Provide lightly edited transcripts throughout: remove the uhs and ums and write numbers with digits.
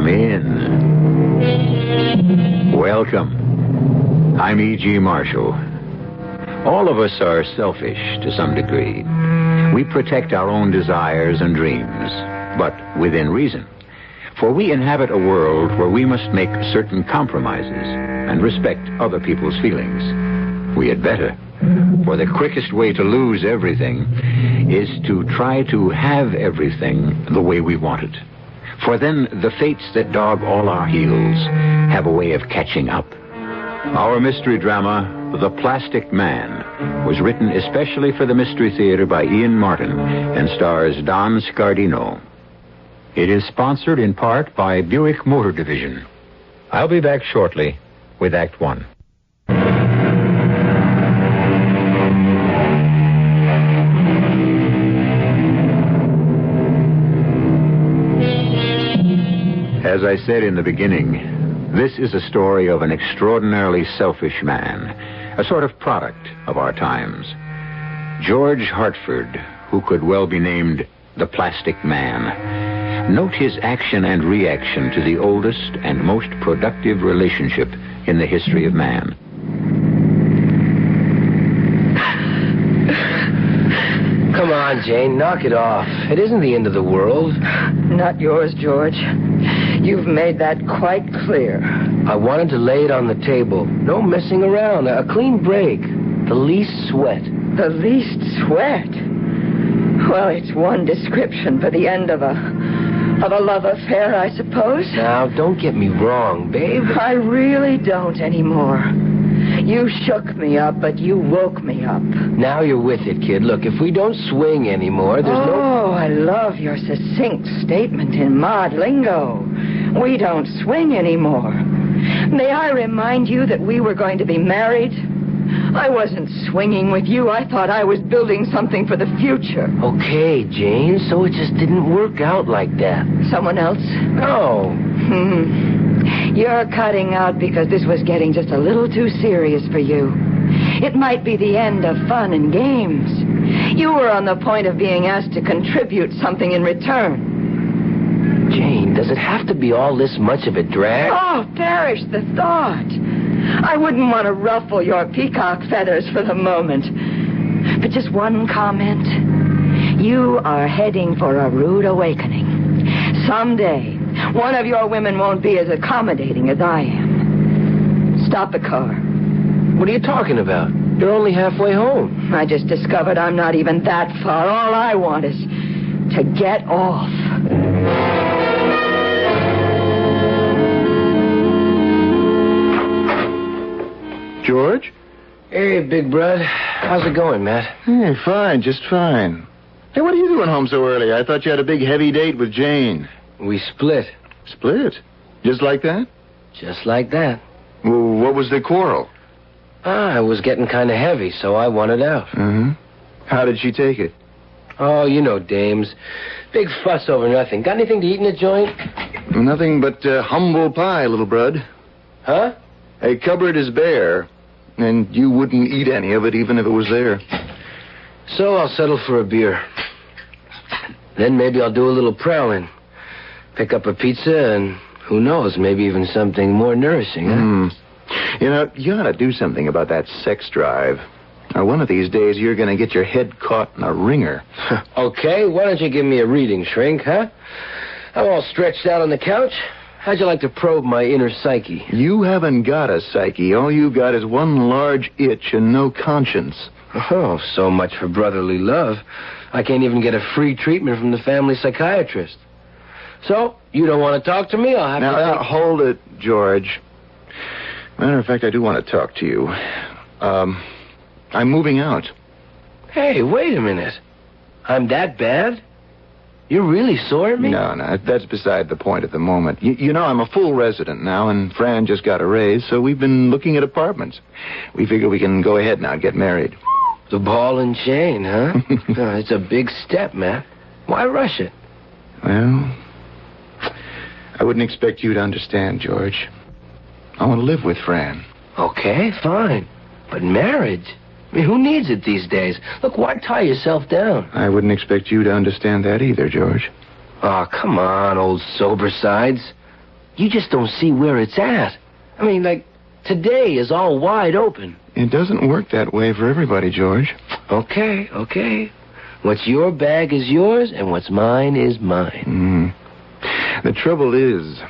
Come in. Welcome. I'm E.G. Marshall. All of us are selfish to some degree. We protect our own desires and dreams, but within reason. For we inhabit a world where we must make certain compromises and respect other people's feelings. We had better. For the quickest way to lose everything is to try to have everything the way we want it. For then the fates that dog all our heels have a way of catching up. Our mystery drama, The Plastic Man, was written especially for the Mystery Theater by Ian Martin and stars Don Scardino. It is sponsored in part by Buick Motor Division. I'll be back shortly with Act One. As I said in the beginning, this is a story of an extraordinarily selfish man, a sort of product of our times. George Hartford, who could well be named the Plastic Man. Note his action and reaction to the oldest and most productive relationship in the history of man. Come on, Jane, knock it off. It isn't the end of the world. Not yours, George. You've made that quite clear. I wanted to lay it on the table. No messing around. A clean break. The least sweat. The least sweat? Well, it's one description for the end of a love affair, I suppose. Now, don't get me wrong, babe. I really don't anymore. You shook me up, but you woke me up. Now you're with it, kid. Look, if we don't swing anymore, there's no... Oh, I love your succinct statement in mod lingo. We don't swing anymore. May I remind you that we were going to be married? I wasn't swinging with you. I thought I was building something for the future. Okay, Jane, so it just didn't work out like that. Someone else? No. You're cutting out because this was getting just a little too serious for you. It might be the end of fun and games. You were on the point of being asked to contribute something in return. Jane, does it have to be all this much of a drag? Oh, perish the thought. I wouldn't want to ruffle your peacock feathers for the moment. But just one comment. You are heading for a rude awakening. Someday, one of your women won't be as accommodating as I am. Stop the car. What are you talking about? You're only halfway home. I just discovered I'm not even that far. All I want is to get off. George? Hey, big bud. How's it going, Matt? Hey, fine, just fine. Hey, what are you doing home so early? I thought you had a big heavy date with Jane. We split. Split? Just like that? Just like that. Well, what was the quarrel? It was getting kind of heavy, so I wanted out. Mm-hmm. How did she take it? Oh, you know dames. Big fuss over nothing. Got anything to eat in the joint? Nothing but humble pie, little bud. Huh? A cupboard is bare, and you wouldn't eat any of it even if it was there. So I'll settle for a beer. Then maybe I'll do a little prowling. Pick up a pizza and, who knows, maybe even something more nourishing, huh? You know, you ought to do something about that sex drive. Now, one of these days, you're going to get your head caught in a ringer. Okay, why don't you give me a reading, Shrink, huh? I'm all stretched out on the couch. How'd you like to probe my inner psyche? You haven't got a psyche. All you've got is one large itch and no conscience. Oh, so much for brotherly love. I can't even get a free treatment from the family psychiatrist. So, you don't want to talk to me? I'll have to... Now, hold it, George. Matter of fact, I do want to talk to you. I'm moving out. Hey, wait a minute. I'm that bad? You're really sore at me? No, that's beside the point at the moment. You know, I'm a full resident now, and Fran just got a raise, so we've been looking at apartments. We figure we can go ahead now and get married. The ball and chain, huh? It's a big step, Matt. Why rush it? Well, I wouldn't expect you to understand, George. I want to live with Fran. Okay, fine. But marriage? I mean, who needs it these days? Look, why tie yourself down? I wouldn't expect you to understand that either, George. Oh, come on, old sober sides. you just don't see where it's at. I mean, like, today is all wide open. It doesn't work that way for everybody, George. Okay. What's your bag is yours, and what's mine is mine. The trouble is,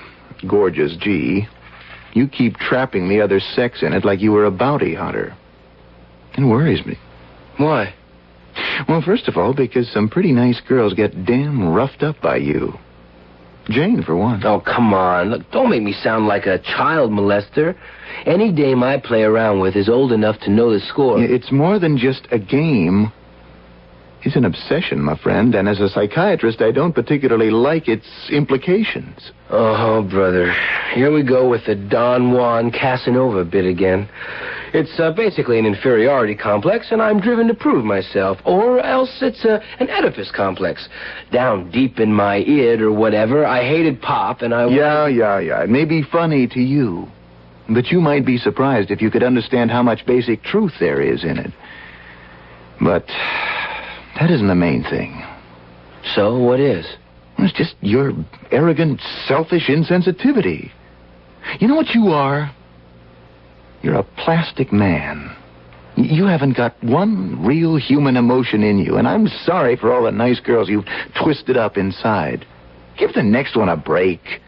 gorgeous G, you keep trapping the other sex in it like you were a bounty hunter. It worries me. Why? Well, first of all, because some pretty nice girls get damn roughed up by you. Jane, for one. Oh, come on. Look, don't make me sound like a child molester. Any dame I play around with is old enough to know the score. It's more than just a game. It's an obsession, my friend, and as a psychiatrist, I don't particularly like its implications. Oh, brother. Here we go with the Don Juan Casanova bit again. It's basically an inferiority complex, and I'm driven to prove myself. Or else it's an Oedipus complex. Down deep in my id or whatever, I hated Pop, and I... Yeah. It may be funny to you, but you might be surprised if you could understand how much basic truth there is in it. But that isn't the main thing. So, what is? It's just your arrogant, selfish insensitivity. You know what you are? You're a plastic man. You haven't got one real human emotion in you, and I'm sorry for all the nice girls you've twisted up inside. Give the next one a break.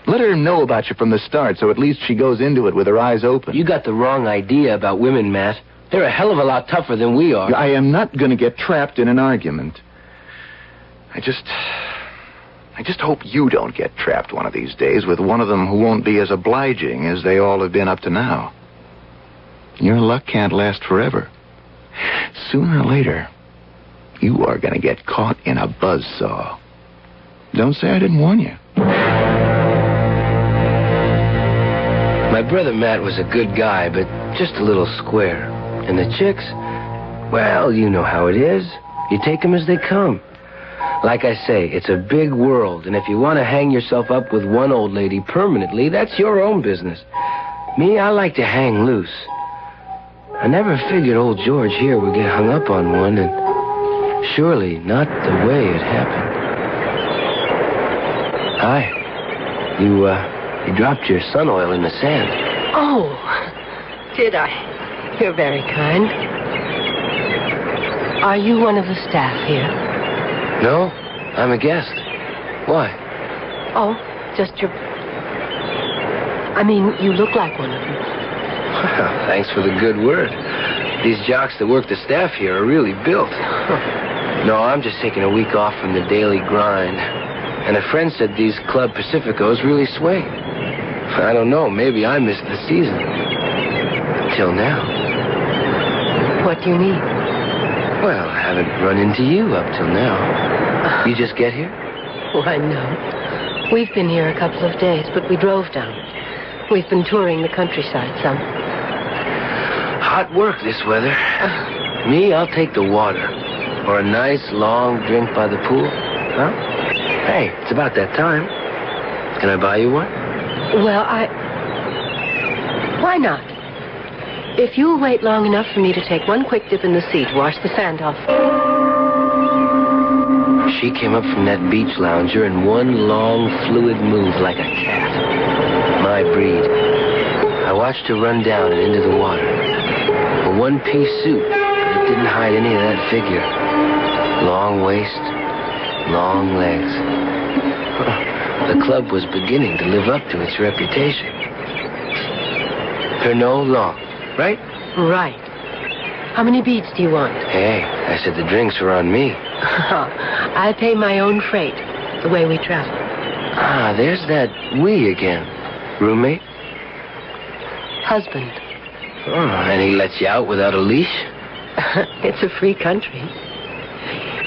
Let her know about you from the start, so at least she goes into it with her eyes open. You got the wrong idea about women, Matt. They're a hell of a lot tougher than we are. I am not going to get trapped in an argument. I just hope you don't get trapped one of these days with one of them who won't be as obliging as they all have been up to now. Your luck can't last forever. Sooner or later, you are going to get caught in a buzzsaw. Don't say I didn't warn you. My brother Matt was a good guy, but just a little square. And the chicks, well, you know how it is. You take them as they come. Like I say, it's a big world, and if you want to hang yourself up with one old lady permanently, that's your own business. Me, I like to hang loose. I never figured old George here would get hung up on one, and surely not the way it happened. Hi. You dropped your sun oil in the sand. Oh, did I? You're very kind. Are you one of the staff here? No, I'm a guest. Why? Oh, just your... I mean, you look like one of them. Well, thanks for the good word. These jocks that work the staff here are really built. No, I'm just taking a week off from the daily grind. And a friend said these Club Pacificos really swing. I don't know, maybe I missed the season. Until now. What do you mean? Well, I haven't run into you up till now. You just get here? Why, no. We've been here a couple of days, but we drove down. We've been touring the countryside some. Hot work this weather. Me, I'll take the water. Or a nice, long drink by the pool. Huh? Hey, it's about that time. Can I buy you one? Well, Why not? If you'll wait long enough for me to take one quick dip in the sea to wash the sand off. She came up from that beach lounger in one long, fluid move like a cat. My breed. I watched her run down and into the water. A one-piece suit, but it didn't hide any of that figure. Long waist, long legs. The club was beginning to live up to its reputation. Pernod long, right? Right. How many beads do you want? Hey, I said the drinks were on me. I pay my own freight, the way we travel. Ah, there's that we again. Roommate? Husband. Oh, and he lets you out without a leash? It's a free country.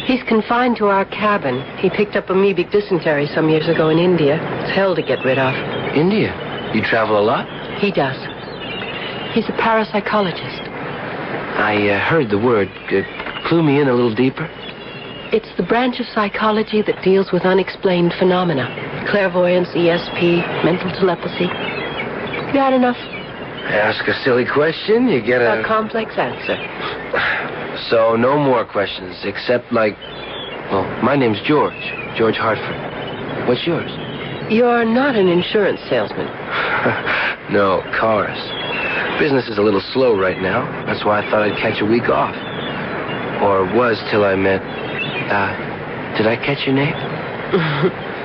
He's confined to our cabin. He picked up amoebic dysentery some years ago in India. It's hell to get rid of. India? You travel a lot? He does. He's a parapsychologist. I heard the word. Clue me in a little deeper. It's the branch of psychology that deals with unexplained phenomena. Clairvoyance, ESP, mental telepathy. You had enough? Ask a silly question, you get A complex answer. So no more questions, except like... Well, my name's George. George Hartford. What's yours? You're not an insurance salesman. No, cars. Business is a little slow right now. That's why I thought I'd catch a week off. Or was till I met... did I catch your name?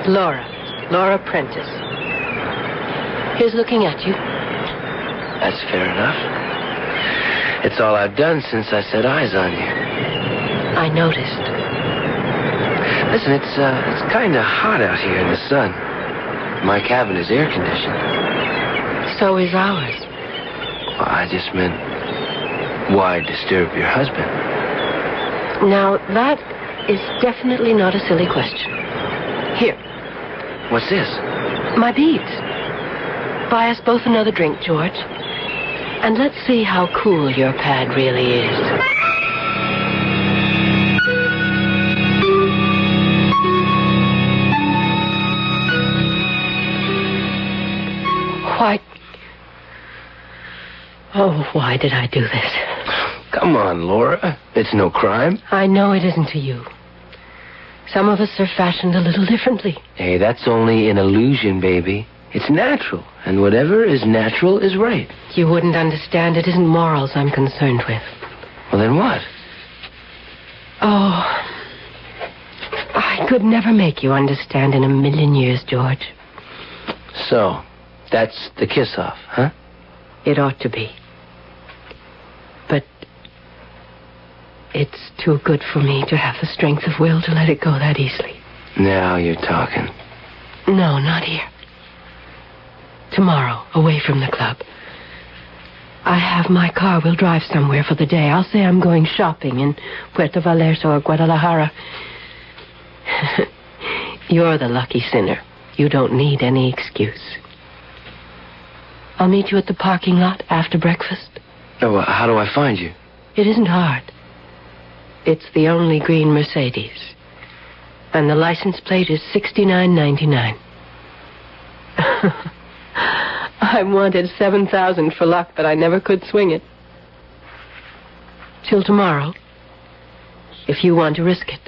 Laura Prentice. Here's looking at you. That's fair enough. It's all I've done since I set eyes on you. I noticed. Listen, it's kind of hot out here in the sun. My cabin is air-conditioned. So is ours. Well, I just meant, why disturb your husband? Now, that is definitely not a silly question. Here. What's this? My beads. Buy us both another drink, George. And let's see how cool your pad really is. Why... Oh, why did I do this? Come on, Laura. It's no crime. I know it isn't to you. Some of us are fashioned a little differently. Hey, that's only an illusion, baby. It's natural, and whatever is natural is right. You wouldn't understand. It isn't morals I'm concerned with. Well, then what? Oh, I could never make you understand in a million years, George. So, that's the kiss-off, huh? It ought to be. But it's too good for me to have the strength of will to let it go that easily. Now you're talking. No, not here. Tomorrow, away from the club. I have my car. We'll drive somewhere for the day. I'll say I'm going shopping in Puerto Vallarta or Guadalajara. You're the lucky sinner. You don't need any excuse. I'll meet you at the parking lot after breakfast. Oh, well, how do I find you? It isn't hard. It's the only green Mercedes. And the license plate is $69.99. I wanted $7,000 for luck, but I never could swing it. Till tomorrow, if you want to risk it.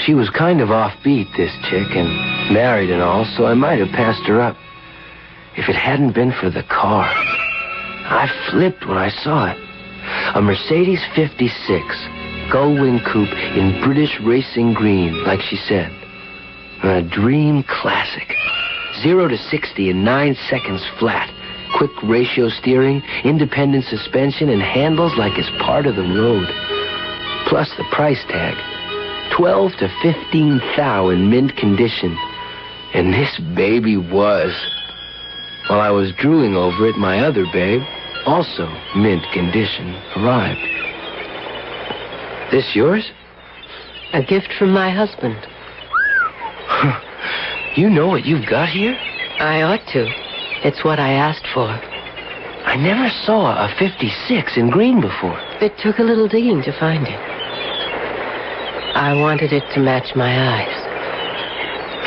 She was kind of offbeat, this chick, and married and all, so I might have passed her up. If it hadn't been for the car. I flipped when I saw it. A Mercedes 56, gull-wing coupe in British racing green, like she said. A dream classic. 0 to 60 in 9 seconds flat. Quick ratio steering, independent suspension, and handles like it's part of the road. Plus the price tag. 12 to 15 thou in mint condition. And this baby was. While I was drooling over it, my other babe, also mint condition, arrived. This yours? A gift from my husband. You know what you've got here? I ought to. It's what I asked for. I never saw a 56 in green before. It took a little digging to find it. I wanted it to match my eyes.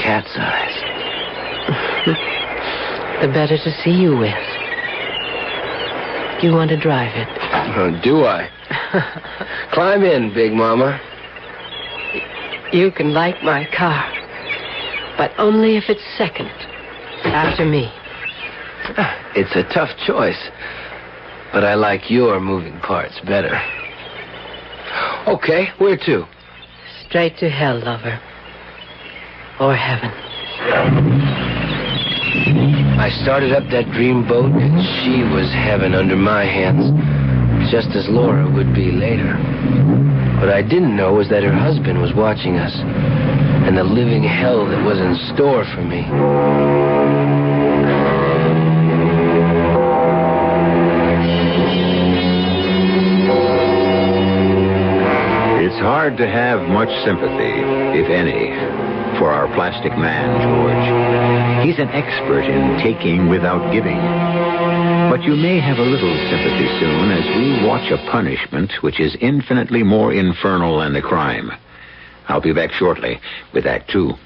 Cat's eyes. The better to see you with. Do you want to drive it? Oh, do I? Climb in, Big Mama. You can like my car, but only if it's second, after me. It's a tough choice, but I like your moving parts better. Okay, where to? Straight to hell, lover. Or heaven. I started up that dream boat, and she was heaven under my hands, just as Laura would be later. What I didn't know was that her husband was watching us, and the living hell that was in store for me. It's hard to have much sympathy, if any, for our plastic man, George. He's an expert in taking without giving. But you may have a little sympathy soon as we watch a punishment which is infinitely more infernal than the crime. I'll be back shortly with Act 2.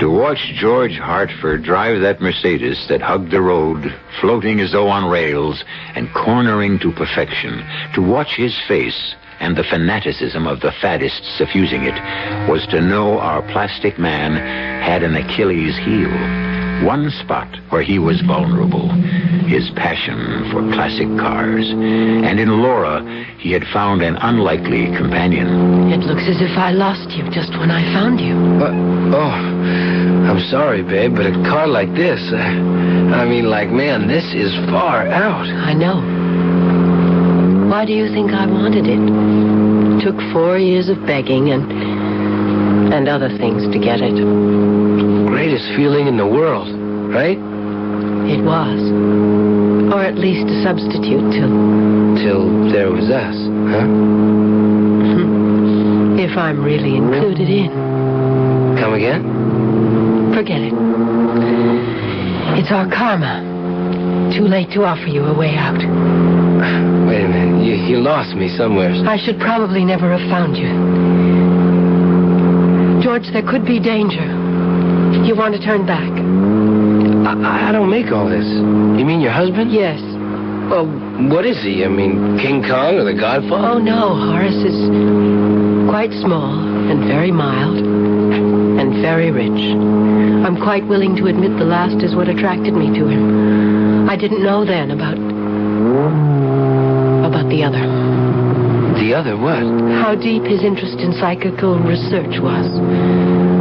To watch George Hartford drive that Mercedes that hugged the road, floating as though on rails and cornering to perfection, to watch his face and the fanaticism of the faddists suffusing it, was to know our plastic man had an Achilles heel. One spot where he was vulnerable, his passion for classic cars. And in Laura, he had found an unlikely companion. It looks as if I lost you just when I found you. I'm sorry, babe, but a car like this, man, this is far out. I know. Why do you think I wanted it? Took 4 years of begging and other things to get it. Greatest feeling in the world, right? It was. Or at least a substitute Till there was us, huh? If I'm really included in. Come again? Forget it. It's our karma. Too late to offer you a way out. Wait a minute. You lost me somewhere. I should probably never have found you. George, there could be danger. You want to turn back? I don't make all this. You mean your husband? Yes. Well, what is he? I mean, King Kong or the Godfather? Oh, no. Horace is quite small and very mild and very rich. I'm quite willing to admit the last is what attracted me to him. I didn't know then about the other. The other what? How deep his interest in psychical research was.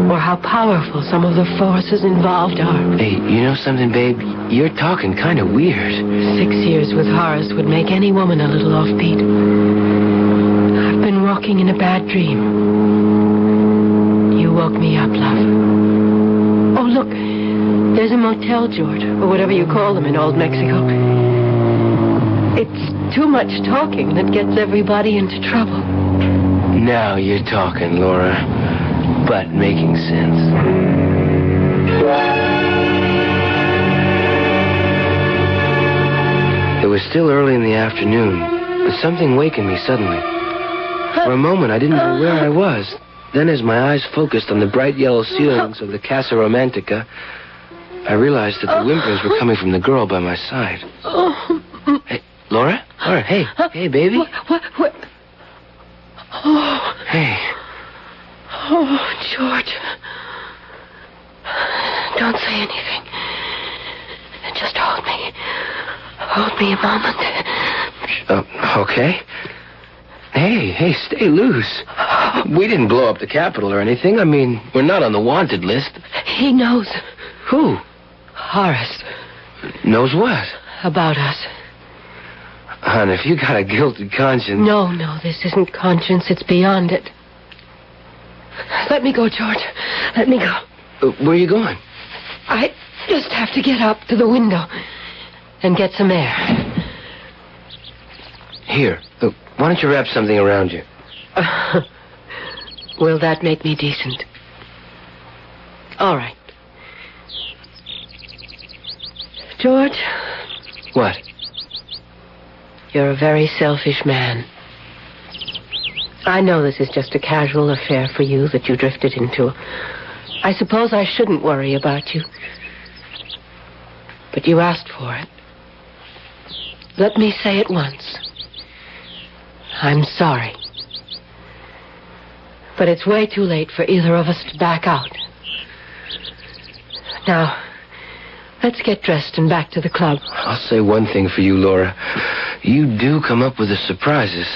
Or how powerful some of the forces involved are. Hey, you know something, babe? You're talking kind of weird. 6 years with Horace would make any woman a little offbeat. I've been walking in a bad dream. You woke me up, love. Oh, look. There's a motel, George, or whatever you call them in old Mexico. It's too much talking that gets everybody into trouble. Now you're talking, Laura. But making sense. It was still early in the afternoon, but something wakened me suddenly. For a moment, I didn't know where I was. Then, as my eyes focused on the bright yellow ceilings of the Casa Romantica, I realized that the whimpers were coming from the girl by my side. Hey, Laura? Laura, hey. Hey, baby. What? Oh. Hey. Oh, George. Don't say anything. Just hold me. Hold me a moment. Okay. Hey, stay loose. We didn't blow up the Capitol or anything. I mean, we're not on the wanted list. He knows. Who? Horace. Knows what? About us. Hon, if you got a guilty conscience... No, this isn't conscience. It's beyond it. Let me go, George. Let me go. Where are you going? I just have to get up to the window and get some air. Here. Why don't you wrap something around you? Will that make me decent? All right. George? What? You're a very selfish man. I know this is just a casual affair for you that you drifted into. I suppose I shouldn't worry about you. But you asked for it. Let me say it once. I'm sorry. But it's way too late for either of us to back out. Now, let's get dressed and back to the club. I'll say one thing for you, Laura. You do come up with the surprises.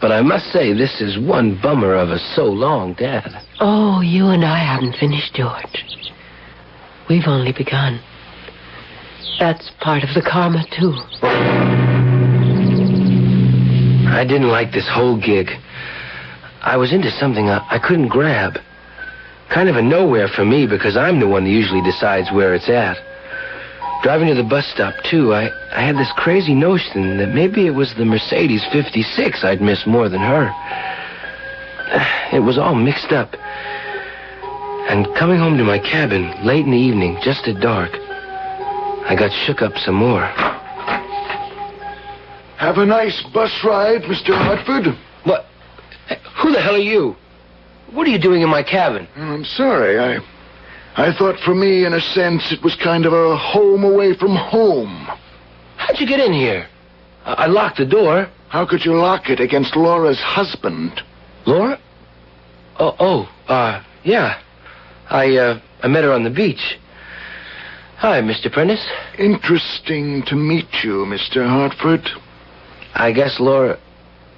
But I must say, this is one bummer of a so long, Dad. Oh, you and I haven't finished, George. We've only begun. That's part of the karma, too. I didn't like this whole gig. I was into something I couldn't grab. Kind of a nowhere for me, because I'm the one that usually decides where it's at. Driving to the bus stop, too, I had this crazy notion that maybe it was the Mercedes 56 I'd miss more than her. It was all mixed up. And coming home to my cabin late in the evening, just at dark, I got shook up some more. Have a nice bus ride, Mr. Hartford. What? Who the hell are you? What are you doing in my cabin? I'm sorry. I thought for me, in a sense, it was kind of a home away from home. How'd you get in here? I locked the door. How could you lock it against Laura's husband? Laura? Yeah. I met her on the beach. Hi, Mr. Prentice. Interesting to meet you, Mr. Hartford. I guess Laura,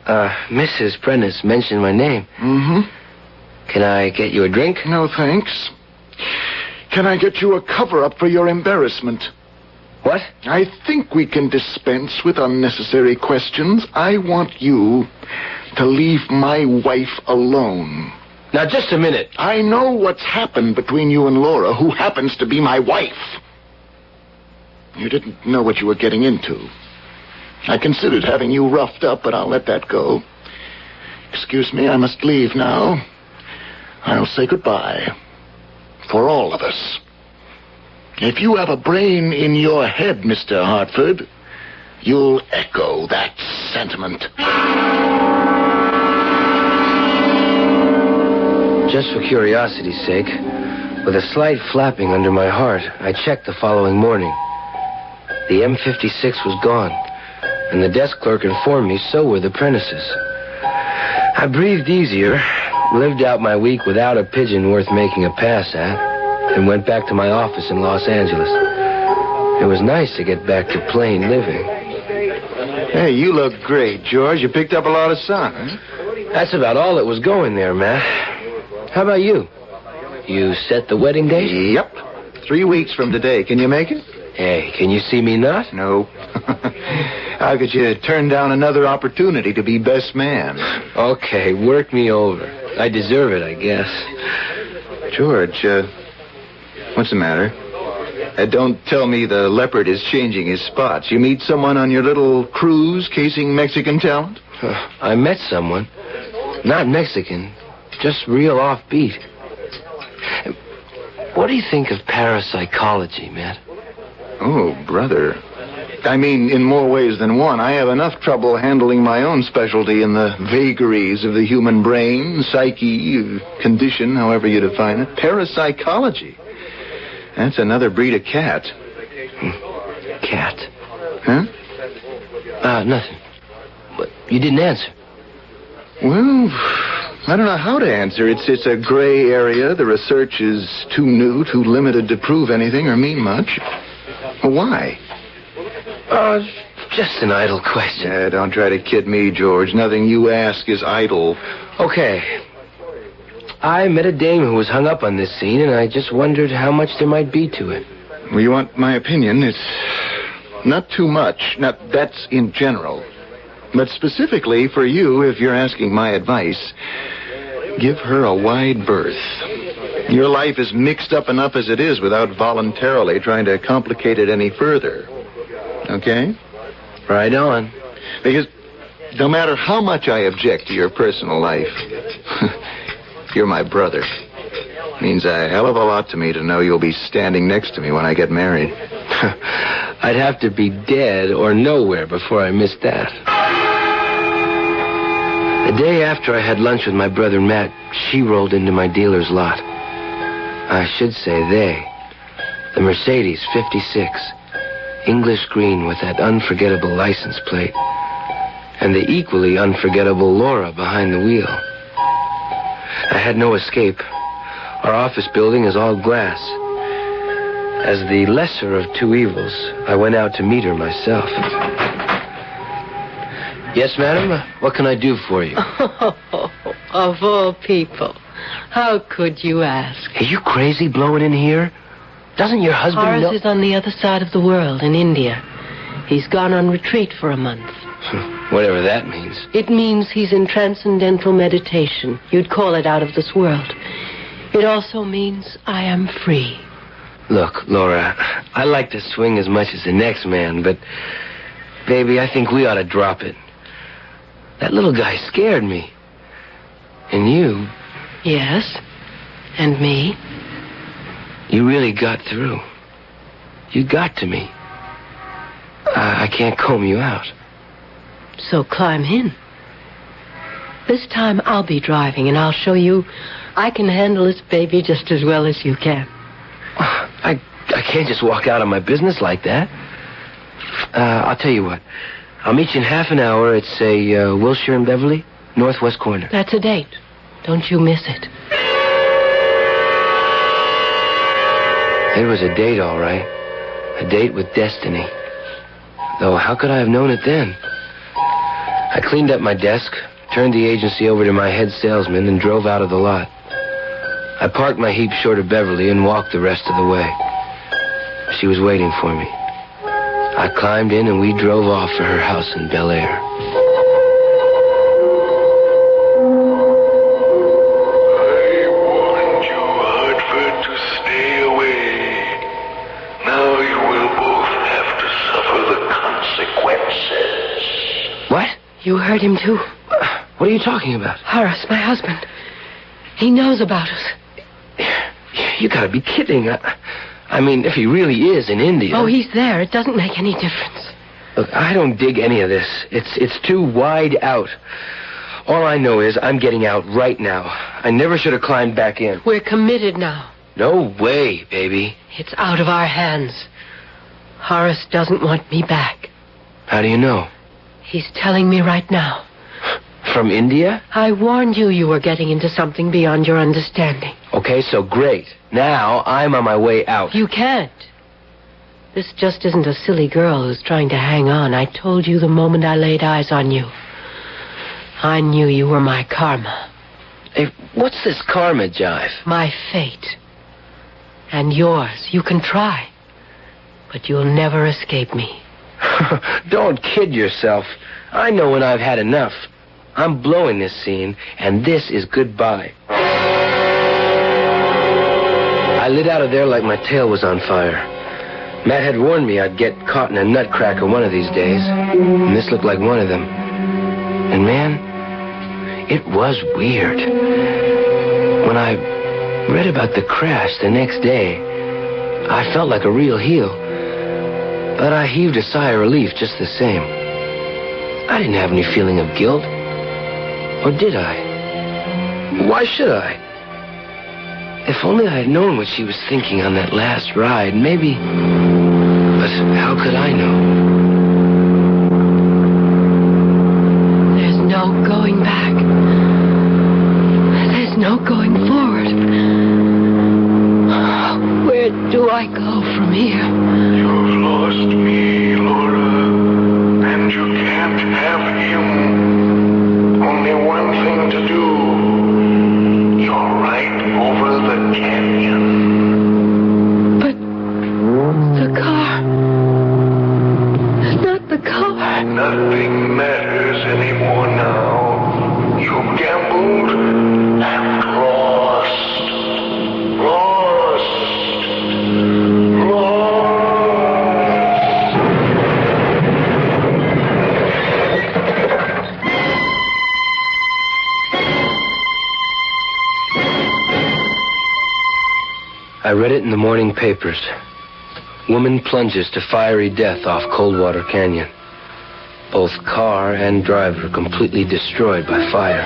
Mrs. Prentice mentioned my name. Mm-hmm. Can I get you a drink? No, thanks. Can I get you a cover-up for your embarrassment? What? I think we can dispense with unnecessary questions. I want you to leave my wife alone. Now, just a minute. I know what's happened between you and Laura, who happens to be my wife. You didn't know what you were getting into. I considered having you roughed up, but I'll let that go. Excuse me, I must leave now. I'll say goodbye. For all of us. If you have a brain in your head, Mr. Hartford, you'll echo that sentiment. Just for curiosity's sake, with a slight flapping under my heart, I checked the following morning. The M56 was gone, and the desk clerk informed me so were the Prentices. I breathed easier, lived out my week without a pigeon worth making a pass at, and went back to my office in Los Angeles. It was nice to get back to plain living. Hey, you look great, George. You picked up a lot of sun, huh? That's about all that was going there, Matt. How about you? You set the wedding date? Yep. 3 weeks from today. Can you make it? Hey, can you see me not? No. How could you turn down another opportunity to be best man? Okay, work me over. I deserve it, I guess. George, what's the matter? Don't tell me the leopard is changing his spots. You meet someone on your little cruise casing Mexican talent? I met someone. Not Mexican. Just real offbeat. What do you think of parapsychology, Matt? Oh, brother. I mean, in more ways than one. I have enough trouble handling my own specialty in the vagaries of the human brain, psyche, condition, however you define it. Parapsychology. That's another breed of cat. Cat? Huh? Nothing. But you didn't answer. Well, I don't know how to answer. It's a gray area. The research is too new, too limited to prove anything or mean much. Why? Just an idle question. Yeah, don't try to kid me, George. Nothing you ask is idle. Okay. I met a dame who was hung up on this scene, and I just wondered how much there might be to it. Well, you want my opinion? It's not too much. Now, that's in general. But specifically for you, if you're asking my advice, give her a wide berth. Your life is mixed up enough as it is without voluntarily trying to complicate it any further. Okay? Right on. Because no matter how much I object to your personal life, you're my brother. Means a hell of a lot to me to know you'll be standing next to me when I get married. I'd have to be dead or nowhere before I missed that. The day after I had lunch with my brother Matt, she rolled into my dealer's lot. I should say they. The Mercedes 56. English green with that unforgettable license plate. And the equally unforgettable Laura behind the wheel. I had no escape. Our office building is all glass. As the lesser of two evils, I went out to meet her myself. Yes, madam? What can I do for you? Oh, of all people. How could you ask? Are you crazy blowing in here? Doesn't your husband know? Horace is on the other side of the world, in India. He's gone on retreat for a month. Whatever that means. It means he's in transcendental meditation. You'd call it out of this world. It also means I am free. Look, Laura, I like to swing as much as the next man, but, baby, I think we ought to drop it. That little guy scared me. And you... Yes, and me. You really got through. You got to me. I can't comb you out. So climb in. This time I'll be driving, and I'll show you I can handle this baby just as well as you can. I can't just walk out on my business like that. I'll tell you what. I'll meet you in half an hour at, say, Wilshire and Beverly, northwest corner. That's a date. Don't you miss it. It was a date, all right. A date with destiny. Though, how could I have known it then? I cleaned up my desk, turned the agency over to my head salesman, and drove out of the lot. I parked my heap short of Beverly and walked the rest of the way. She was waiting for me. I climbed in and we drove off for her house in Bel Air. I warned you, Hartford, to stay away. Now you will both have to suffer the consequences. What? You heard him, too. What are you talking about? Horace, my husband. He knows about us. You gotta be kidding. I mean, if he really is in India... Oh, he's there. It doesn't make any difference. Look, I don't dig any of this. It's too wide out. All I know is I'm getting out right now. I never should have climbed back in. We're committed now. No way, baby. It's out of our hands. Horace doesn't want me back. How do you know? He's telling me right now. From India? I warned you were getting into something beyond your understanding. Okay, so great. Now I'm on my way out. You can't. This just isn't a silly girl who's trying to hang on. I told you the moment I laid eyes on you. I knew you were my karma. Hey, what's this karma jive? My fate. And yours. You can try. But you'll never escape me. Don't kid yourself. I know when I've had enough. I'm blowing this scene, and this is goodbye. I lit out of there like my tail was on fire. Matt had warned me I'd get caught in a nutcracker one of these days, and this looked like one of them. And man, it was weird. When I read about the crash the next day, I felt like a real heel. But I heaved a sigh of relief just the same. I didn't have any feeling of guilt. Or did I? Why should I? If only I had known what she was thinking on that last ride, maybe... But how could I know? There's no going back. There's no going forward. Where do I go from here? You've lost me, Laura, and you can't have him. Only one thing to do. You're right over the canyon. But the car... Not the car. Nothing matters anymore now. You gambled and lost. Lost. I read it in the morning papers. Woman plunges to fiery death off Coldwater Canyon. Both car and driver completely destroyed by fire.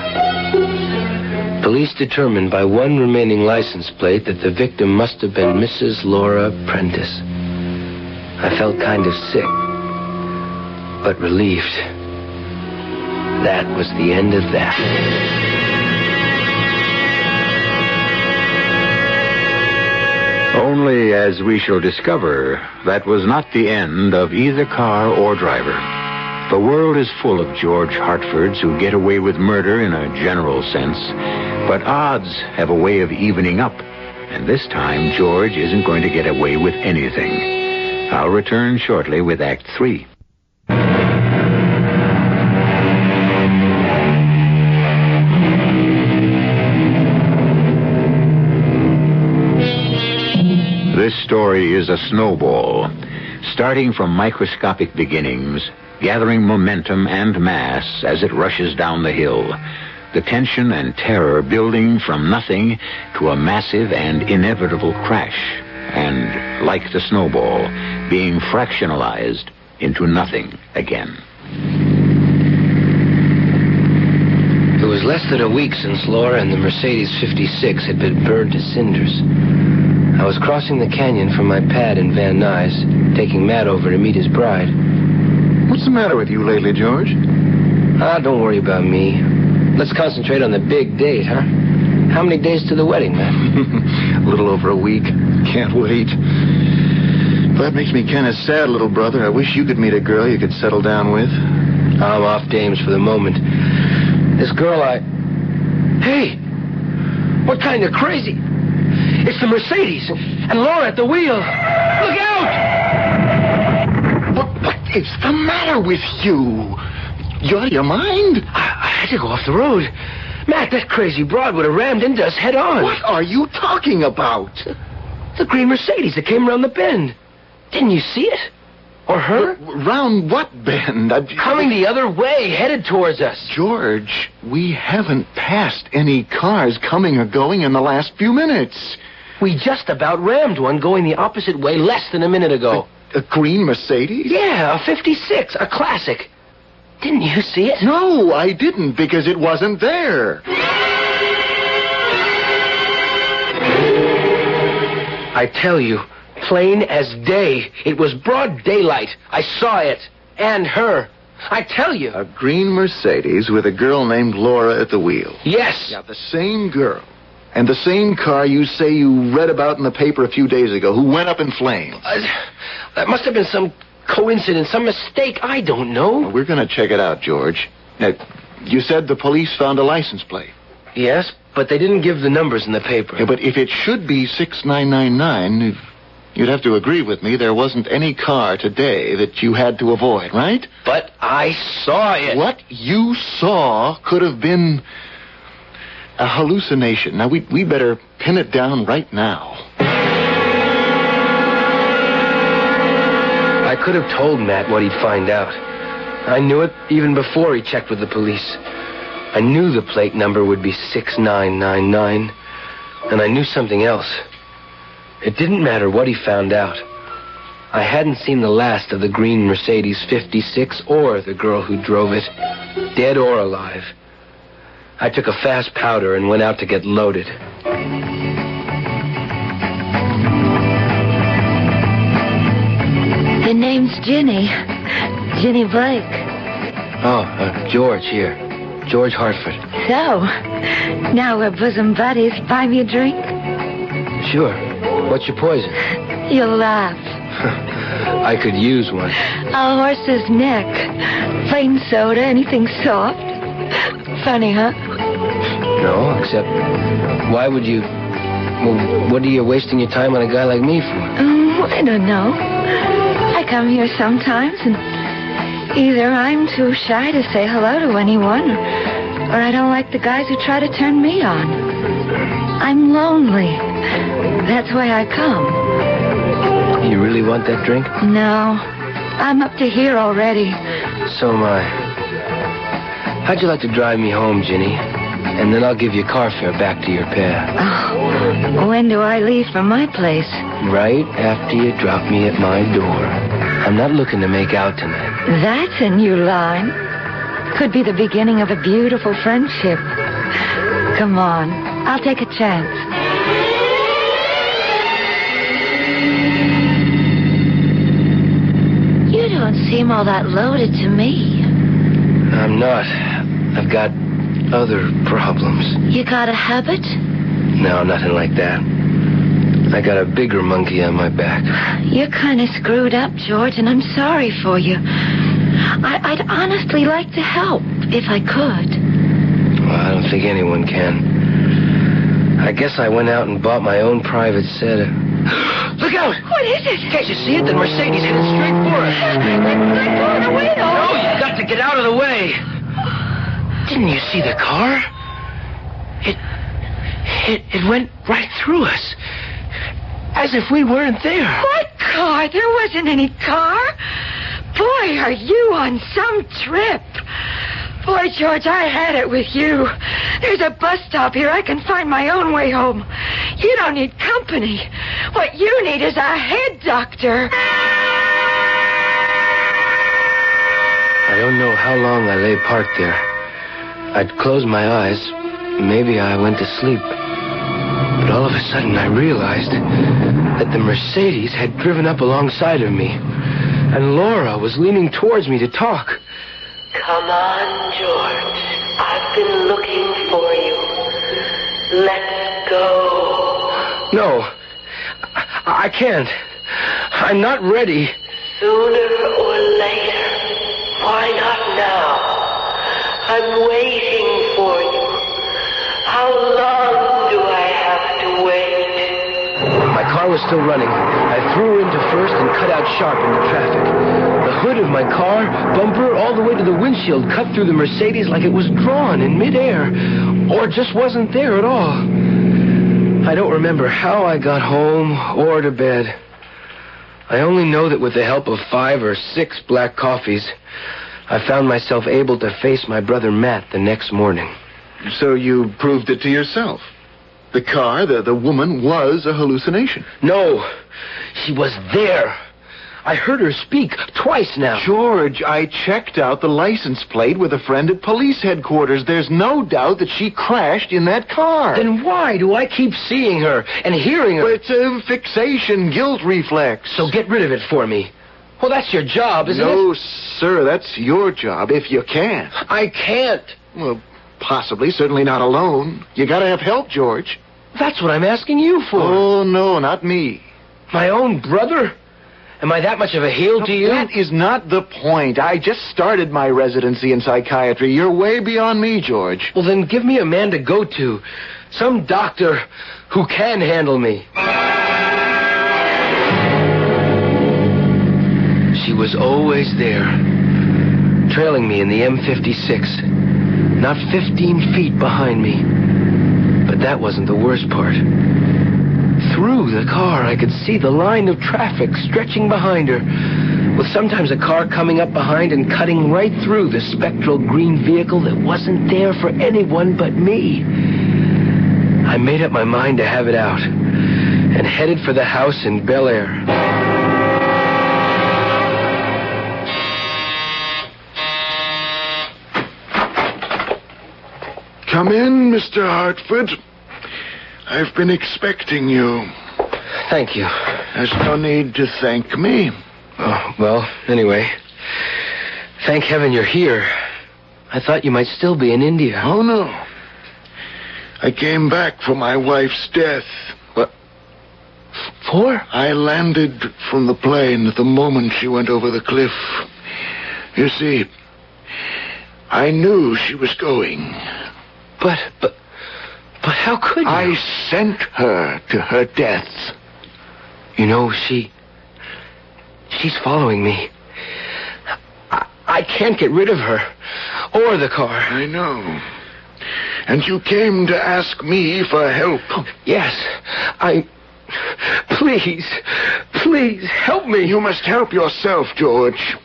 Police determined by one remaining license plate that the victim must have been Mrs. Laura Prentice. I felt kind of sick, but relieved. That was the end of that. Only, as we shall discover, that was not the end of either car or driver. The world is full of George Hartfords who get away with murder in a general sense, but odds have a way of evening up, and this time George isn't going to get away with anything. I'll return shortly with Act 3. This story is a snowball, starting from microscopic beginnings, gathering momentum and mass as it rushes down the hill. The tension and terror building from nothing to a massive and inevitable crash, and, like the snowball, being fractionalized into nothing again. It was less than a week since Laura and the Mercedes 56 had been burned to cinders. I was crossing the canyon from my pad in Van Nuys, taking Matt over to meet his bride. What's the matter with you lately, George? Don't worry about me. Let's concentrate on the big date, huh? How many days to the wedding, Matt? A little over a week. Can't wait. That makes me kind of sad, little brother. I wish you could meet a girl you could settle down with. I'm off dames for the moment. This girl Hey! What kind of crazy... It's the Mercedes, and Laura at the wheel. Look out! What is the matter with you? You out of your mind? I had to go off the road. Matt, that crazy broad would have rammed into us head on. What are you talking about? The green Mercedes that came around the bend. Didn't you see it? Or her? Round what bend? Coming the other way, headed towards us. George, we haven't passed any cars coming or going in the last few minutes. We just about rammed one going the opposite way less than a minute ago. A green Mercedes? Yeah, a 56, a classic. Didn't you see it? No, I didn't, because it wasn't there. I tell you, plain as day. It was broad daylight. I saw it. And her. I tell you. A green Mercedes with a girl named Laura at the wheel. Yes. Yeah, the same girl. And the same car you say you read about in the paper a few days ago, who went up in flames. That must have been some coincidence, some mistake. I don't know. Well, we're going to check it out, George. Now, you said the police found a license plate. Yes, but they didn't give the numbers in the paper. Yeah, but if it should be 6999, you'd have to agree with me there wasn't any car today that you had to avoid, right? But I saw it. What you saw could have been a hallucination. Now, we better pin it down right now. I could have told Matt what he'd find out. I knew it even before he checked with the police. I knew the plate number would be 6999, and I knew something else. It didn't matter what he found out. I hadn't seen the last of the green Mercedes 56 or the girl who drove it, dead or alive. I took a fast powder and went out to get loaded. The name's Ginny. Ginny Blake. Oh, George here. George Hartford. So, now we're bosom buddies. Buy me a drink? Sure. What's your poison? You'll laugh. I could use one. A horse's neck. Plain soda, anything soft. Funny, huh? No, except... Why would you... Well, what are you wasting your time on a guy like me for? I don't know. I come here sometimes, and either I'm too shy to say hello to anyone, or I don't like the guys who try to turn me on. I'm lonely. That's why I come. You really want that drink? No. I'm up to here already. So am I. How'd you like to drive me home, Ginny? And then I'll give you car fare back to your pair. Oh, when do I leave from my place? Right after you drop me at my door. I'm not looking to make out tonight. That's a new line. Could be the beginning of a beautiful friendship. Come on. I'll take a chance. You don't seem all that loaded to me. I'm not. I've got other problems. You got a habit? No, nothing like that. I got a bigger monkey on my back. You're kind of screwed up, George, and I'm sorry for you. I'd honestly like to help, if I could. Well, I don't think anyone can. I guess I went out and bought my own private set of... Look out! What is it? Can't you see it? The Mercedes headed straight for us. Let go of the wheel. No, you've got to get out of the way. Didn't you see the car? It went right through us. As if we weren't there. What car? There wasn't any car. Boy, are you on some trip. Boy, George, I had it with you. There's a bus stop here. I can find my own way home. You don't need company. What you need is a head doctor. I don't know how long I lay parked there. I'd close my eyes. Maybe I went to sleep. But all of a sudden, I realized that the Mercedes had driven up alongside of me, and Laura was leaning towards me to talk. Come on, George. I've been looking for you. Let's go. No, I can't. I'm not ready. Sooner or later. Why not now? I'm waiting for you. How long do I have to wait? My car was still running. I threw her into first and cut out sharp into traffic. The hood of my car, bumper, all the way to the windshield, cut through the Mercedes like it was drawn in midair, or just wasn't there at all. I don't remember how I got home or to bed. I only know that with the help of 5 or 6 black coffees, I found myself able to face my brother Matt the next morning. So you proved it to yourself. The car, the woman, was a hallucination. No, she was there. I heard her speak twice now. George, I checked out the license plate with a friend at police headquarters. There's no doubt that she crashed in that car. Then why do I keep seeing her and hearing her? Well, it's a fixation, guilt reflex. So get rid of it for me. Well, that's your job, isn't it? No, sir, that's your job, if you can. I can't. Well, possibly, certainly not alone. You gotta have help, George. That's what I'm asking you for. Oh, no, not me. My own brother? Am I that much of a heel to you? That is not the point. I just started my residency in psychiatry. You're way beyond me, George. Well, then give me a man to go to. Some doctor who can handle me. She was always there, trailing me in the M56, not 15 feet behind me. But that wasn't the worst part. Through the car, I could see the line of traffic stretching behind her, with sometimes a car coming up behind and cutting right through the spectral green vehicle that wasn't there for anyone but me. I made up my mind to have it out and headed for the house in Bel Air. Come in, Mr. Hartford. I've been expecting you. Thank you. There's no need to thank me. Oh, well, anyway, thank heaven you're here. I thought you might still be in India. Oh, no. I came back for my wife's death. What? For? I landed from the plane at the moment she went over the cliff. You see, I knew she was going. But how could you? I sent her to her death. You know, she's following me. I can't get rid of her. Or the car. I know. And you came to ask me for help. Oh, yes. Please, help me. You must help yourself, George.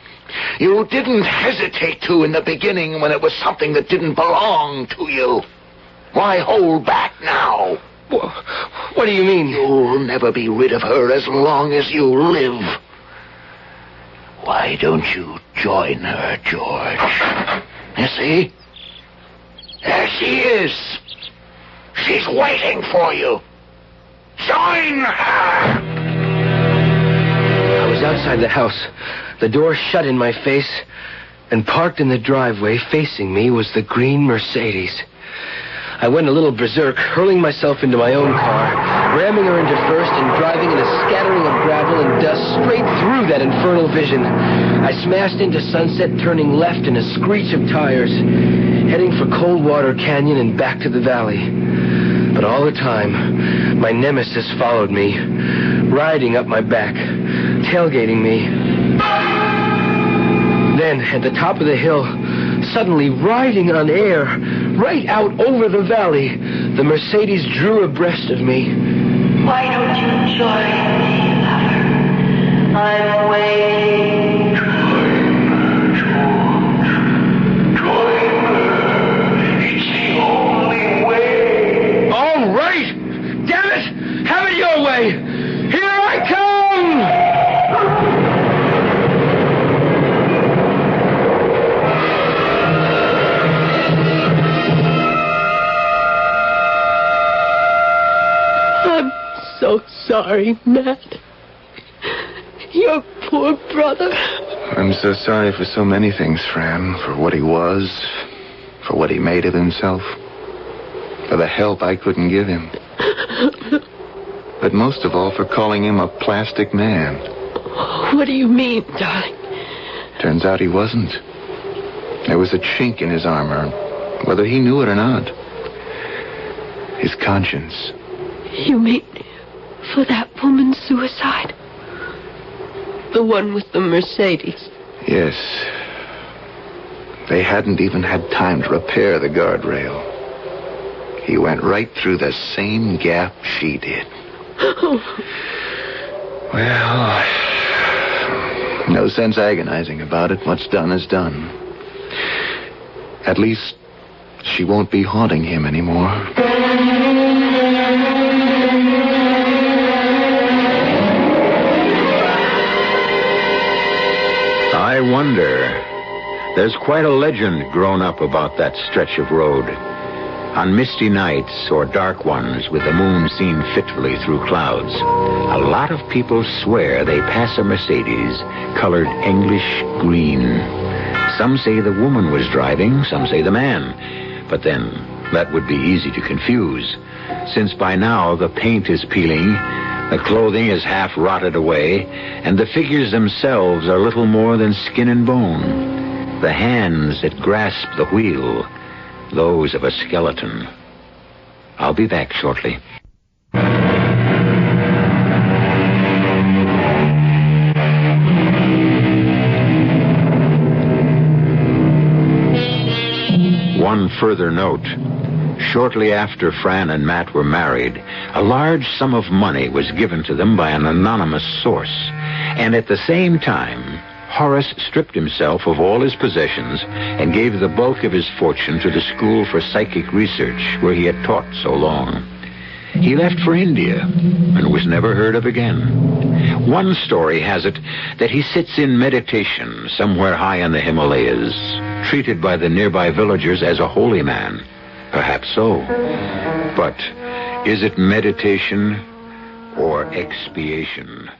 You didn't hesitate to in the beginning when it was something that didn't belong to you. Why hold back now? What do you mean? You'll never be rid of her as long as you live. Why don't you join her, George? You see? There she is. She's waiting for you. Join her! I was outside the house, the door shut in my face, and parked in the driveway facing me was the green Mercedes. I went a little berserk, hurling myself into my own car, ramming her into first and driving in a scattering of gravel and dust straight through that infernal vision. I smashed into Sunset, turning left in a screech of tires, heading for Coldwater Canyon and back to the valley. But all the time, my nemesis followed me, riding up my back, tailgating me. Then, at the top of the hill, suddenly riding on air, right out over the valley, the Mercedes drew abreast of me. Why don't you join me, lover? I'm waiting. Join her. It's the only way. All right! Damn it! Have it your way! Here I come! sorry, Matt. Your poor brother. I'm so sorry for so many things, Fran. For what he was, for what he made of himself, for the help I couldn't give him. But most of all, for calling him a plastic man. What do you mean, darling? Turns out he wasn't. There was a chink in his armor, whether he knew it or not. His conscience. You mean for that woman's suicide? The one with the Mercedes? Yes. They hadn't even had time to repair the guardrail. He went right through the same gap she did. Well, no sense agonizing about it. What's done is done. At least she won't be haunting him anymore. I wonder. There's quite a legend grown up about that stretch of road. On misty nights or dark ones with the moon seen fitfully through clouds, a lot of people swear they pass a Mercedes colored English green. Some say the woman was driving, some say the man. But then, that would be easy to confuse, since by now the paint is peeling, the clothing is half rotted away, and the figures themselves are little more than skin and bone. The hands that grasp the wheel, those of a skeleton. I'll be back shortly. One further note. Shortly after Fran and Matt were married, a large sum of money was given to them by an anonymous source. And at the same time, Horace stripped himself of all his possessions and gave the bulk of his fortune to the School for Psychic Research, where he had taught so long. He left for India and was never heard of again. One story has it that he sits in meditation somewhere high in the Himalayas, treated by the nearby villagers as a holy man. Perhaps so. But is it meditation or expiation?